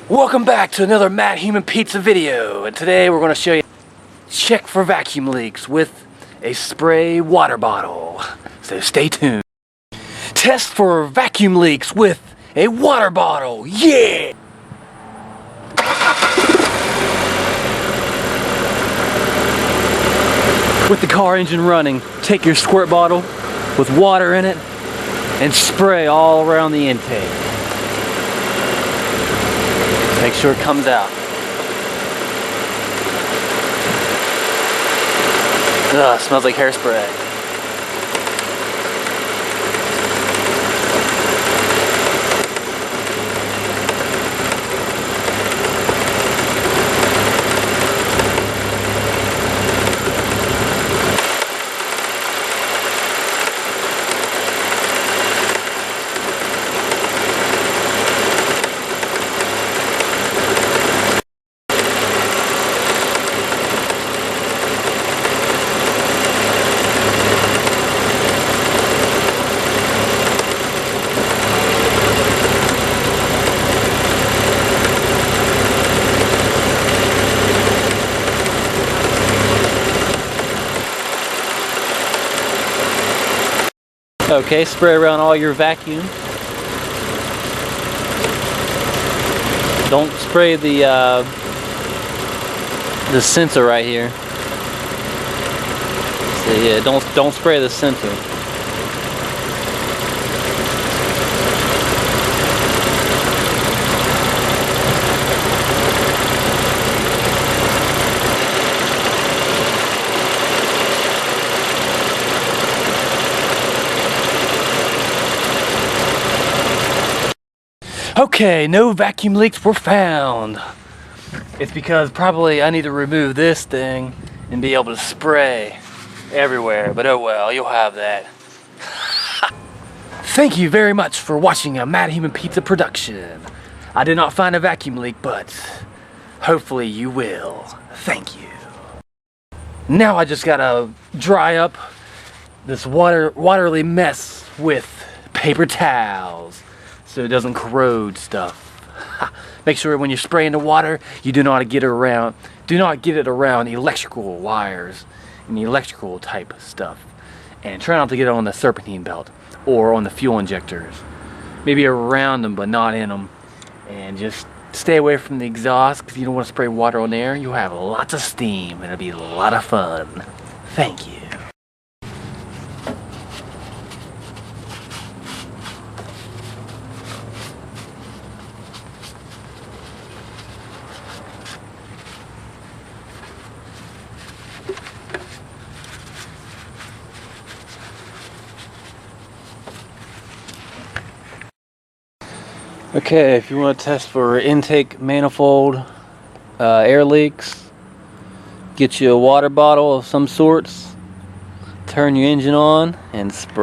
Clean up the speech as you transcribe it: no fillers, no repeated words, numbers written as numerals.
Welcome back to another MattHumanPizza video, and today we're going to show you check for vacuum leaks with a spray water bottle. So stay tuned. Test for vacuum leaks with a water bottle. Yeah! With the car engine running, take your squirt bottle with water in it and spray all around the intake. Make sure it comes out. Ugh, smells like hairspray. Okay, spray around all your vacuum. Don't spray the sensor right here. So yeah, don't spray the sensor. Okay, no vacuum leaks were found. It's because probably I need to remove this thing and be able to spray everywhere, but oh well, you'll have that. Thank you very much for watching a MattHumanPizza production. I did not find a vacuum leak, but hopefully you will. Thank you. Now I just gotta dry up this watery mess with paper towels, so it doesn't corrode stuff. Make sure when you're spraying the water, you do not get it around electrical wires and electrical type stuff. And try not to get it on the serpentine belt or on the fuel injectors. Maybe around them but not in them. And just stay away from the exhaust, because you don't want to spray water on there. You'll have lots of steam and it'll be a lot of fun. Thank you. Okay, if you want to test for intake manifold air leaks, get you a water bottle of some sorts, turn your engine on, and spray.